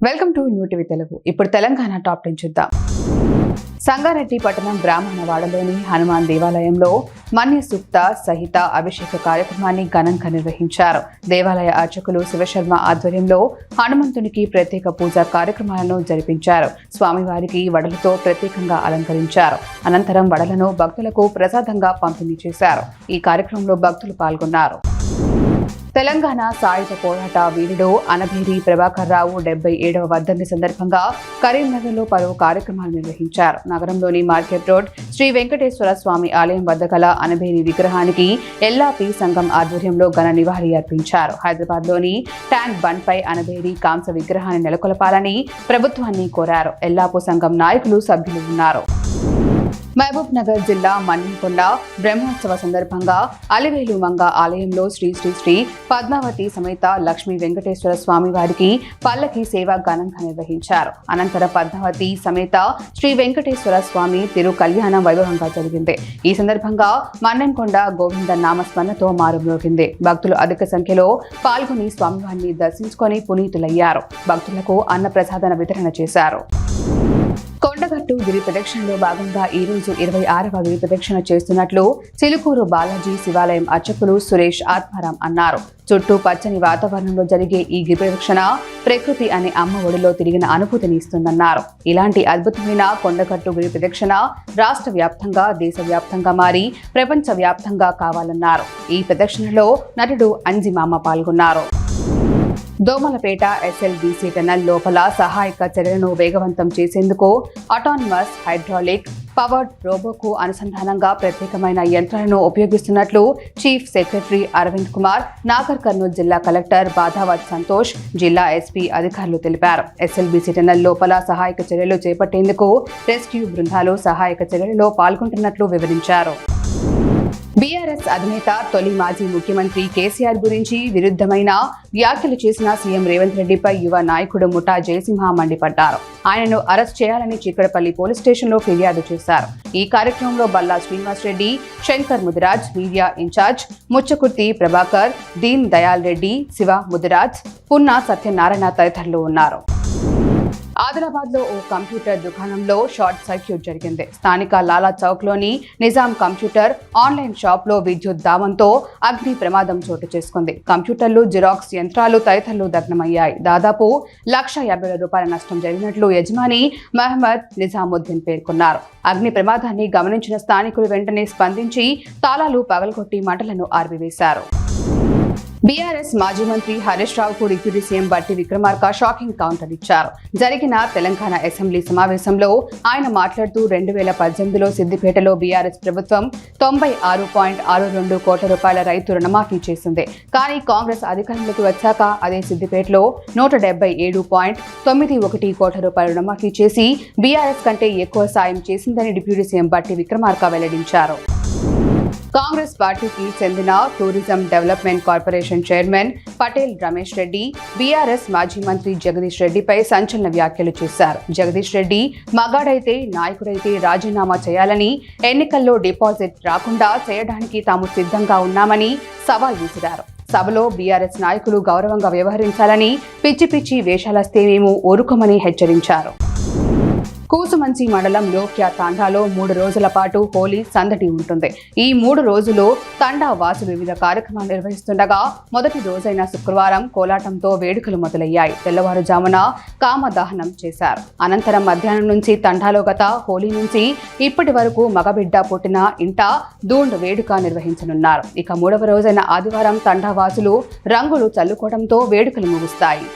Welcome to new TV Telugu. ఇప్పుడు Telangana top 10 చూద్దాం. సంగారెడ్డి పట్టణం బ్రాహ్మణవాడలోని హనుమాన్ దేవాలయంలో మన్య సూక్త సహిత అభిషేక కార్యక్రమాన్ని ఘనంగా నిర్వహించారు. దేవాలయ అర్చకులు శివశర్మ ఆధ్వర్యంలో హనుమంతునికి ప్రత్యేక పూజా కార్యక్రమాలను జరిపించారు. స్వామివారికి వడలతో ప్రత్యేకంగా అలంకరించారు. అనంతరం వడలను భక్తులకు ప్రసాదంగా పంపిణీ చేశారు. ఈ కార్యక్రమంలో భక్తులు పాల్గొన్నారు. తెలంగాణ సాయుధ పోరాట వీరుడు అనభేరి ప్రభాకర్ రావు 77వ వర్ధంతి సందర్భంగా కరీంనగర్లో పలు కార్యక్రమాలు నిర్వహించారు. నగరంలోని మార్కెట్ రోడ్ శ్రీ వెంకటేశ్వర స్వామి ఆలయం వద్ద గల అనభేరి విగ్రహానికి ఎల్లాపి సంఘం ఆధ్వర్యంలో ఘన నివాళి అర్పించారు. హైదరాబాద్లోని ట్యాంక్ బండ్ పై అనభేరి కాంస విగ్రహాన్ని నెలకొల్పాలని ప్రభుత్వాన్ని కోరారు. ఎల్లాపు సంఘం నాయకులు సభ్యులు ఉన్నారు. మహబూబ్ నగర్ జిల్లా మన్యంకొండ బ్రహ్మోత్సవ సందర్భంగా అలివేలు మంగ ఆలయంలో శ్రీ శ్రీ శ్రీ పద్మావతి సమేత లక్ష్మీ వెంకటేశ్వర స్వామి వారికి పల్లకి సేవ ఘనంగా నిర్వహించారు. అనంతరం పద్మావతి సమేత శ్రీ వెంకటేశ్వర స్వామి తిరు కళ్యాణం వైభవంగా జరిగింది. ఈ సందర్భంగా మన్యంకొండ గోవింద నామస్మరణతో మారుమ్రోగింది. భక్తులు అధిక సంఖ్యలో పాల్గొని స్వామివారిని దర్శించుకొని పునీతులయ్యారు. భక్తులకు అన్న ప్రసాదన వితరణ చేశారు. కొండగట్టు గిరి ప్రదక్షిణలో భాగంగా ఈ రోజు 26వ గిరి ప్రదక్షిణ చేస్తున్నట్లు చిలుకూరు బాలాజీ శివాలయం అర్చకులు సురేష్ ఆత్మారాం అన్నారు. చుట్టూ పచ్చని వాతావరణంలో జరిగే ఈ గిరి ప్రదక్షిణ ప్రకృతి అనే అమ్మ ఒడిలో తిరిగిన అనుభూతిని ఇస్తుందన్నారు. ఇలాంటి అద్భుతమైన కొండగట్టు గిరి ప్రదక్షిణ రాష్ట్ర వ్యాప్తంగా దేశవ్యాప్తంగా మారి ప్రపంచ వ్యాప్తంగా కావాలన్నారు. ఈ ప్రదక్షిణలో నటుడు అంజిమామ పాల్గొన్నారు. దోమలపేట ఎస్ఎల్బీసీ టనల్ లోపల సహాయక చర్యలను వేగవంతం చేసేందుకు ఆటోనమస్ హైడ్రాలిక్ పవర్డ్ రోబోకు అనుసంధానంగా ప్రత్యేకమైన యంత్రాలను ఉపయోగిస్తున్నట్లు చీఫ్ సెక్రటరీ అరవింద్ కుమార్, నాగర్ కర్నూలు జిల్లా కలెక్టర్ బాధావత్ సంతోష్, జిల్లా ఎస్పీ అధికారులు తెలిపారు. ఎస్ఎల్బీసీ టనల్ లోపల సహాయక చర్యలు చేపట్టేందుకు రెస్క్యూ బృందాలు సహాయక చర్యలలో పాల్గొంటున్నట్లు వివరించారు. బీఆర్ఎస్ అధినేత తొలి మాజీ ముఖ్యమంత్రి కేసీఆర్ గురించి విరుద్ధమైన వ్యాఖ్యలు చేసిన సీఎం రేవంత్ రెడ్డిపై యువ నాయకుడు ముఠా జయసింహ మండిపడ్డారు. ఆయనను అరెస్ట్ చేయాలని చిక్కడపల్లి పోలీస్ స్టేషన్లో ఫిర్యాదు చేశారు. ఈ కార్యక్రమంలో బల్లా శ్రీనివాస్ రెడ్డి, శంకర్ ముదిరాజ్, మీడియా ఇన్ఛార్జ్ ముచ్చకుర్తి ప్రభాకర్, దీన్ దయాల్ రెడ్డి, శివ ముదిరాజ్, పున్నా సత్యనారాయణ తదితరులు ఉన్నారు. ఆదిలాబాద్ లో ఓ కంప్యూటర్ దుకాణంలో షార్ట్ సర్క్యూట్ జరిగింది. స్థానిక లాలా చౌక్ లోని నిజాం కంప్యూటర్ ఆన్లైన్ షాప్ లో విద్యుత్ దావంతో అగ్ని ప్రమాదం చోటు చేసుకుంది. కంప్యూటర్లు, జిరాక్స్ యంత్రాలు తదితరులు దగ్నమయ్యాయి. దాదాపు ₹1,50,000 నష్టం జరిగినట్లు యజమాని మహమ్మద్ నిజాముద్దీన్ పేర్కొన్నారు. అగ్ని ప్రమాదాన్ని గమనించిన స్థానికులు వెంటనే స్పందించి తాళాలు పగలగొట్టి మంటలను ఆర్పివేశారు. బీఆర్ఎస్ మాజీ మంత్రి హరీష్ రావుకు డిప్యూటీ సీఎం బట్టి విక్రమార్క షాకింగ్ కౌంటర్ ఇచ్చారు. జరిగిన తెలంగాణ అసెంబ్లీ సమావేశంలో ఆయన మాట్లాడుతూ 2018లో సిద్దిపేటలో బీఆర్ఎస్ ప్రభుత్వం ₹96.62 కోట్ల రైతు రుణమాఫీ చేసింది. కానీ కాంగ్రెస్ అధికారంలోకి వచ్చాక అదే సిద్దిపేటలో ₹177.91 కోట్ల రుణమాఫీ చేసి బీఆర్ఎస్ కంటే ఎక్కువ సాయం చేసిందని డిప్యూటీ సీఎం బట్టి విక్రమార్క వెల్లడించారు. కాంగ్రెస్ పార్టీకి చెందిన tourism development corporation chairman Patel Ramesh Reddy BRS మాజీ మంత్రి జగదీష్ రెడ్డిపై సంచలన వ్యాఖ్యలు చేశారు. జగదీష్ రెడ్డి మగాడైతే నాయకుడైతే రాజీనామా చేయాలని, ఎన్నికల్లో డిపాజిట్ రాకుండా చేయడానికి తాము సిద్ధంగా ఉన్నామని సవాల్ విసిరారు. సభలో బీఆర్ఎస్ నాయకులు గౌరవంగా వ్యవహరించాలని, పిచ్చి పిచ్చి వేషాలస్తే మేము ఊరుకోమని హెచ్చరించారు. కూసుమంచి మండలం లోక్యా తాండాలో 3 రోజుల పాటు హోలీ సందడి ఉంటుంది. ఈ 3 రోజులు తండా వాసులు వివిధ కార్యక్రమాలు నిర్వహిస్తుండగా మొదటి రోజైన శుక్రవారం కోలాటంతో వేడుకలు మొదలయ్యాయి. తెల్లవారుజామున కామదహనం చేశారు. అనంతరం మధ్యాహ్నం నుంచి తండాలో గత హోలీ నుంచి ఇప్పటి వరకు మగబిడ్డ పుట్టిన ఇంట దూండ్ వేడుక నిర్వహించనున్నారు. ఇక 3వ రోజైన ఆదివారం తండా వాసులు రంగులు చల్లుకోవడంతో వేడుకలు ముగుస్తాయి.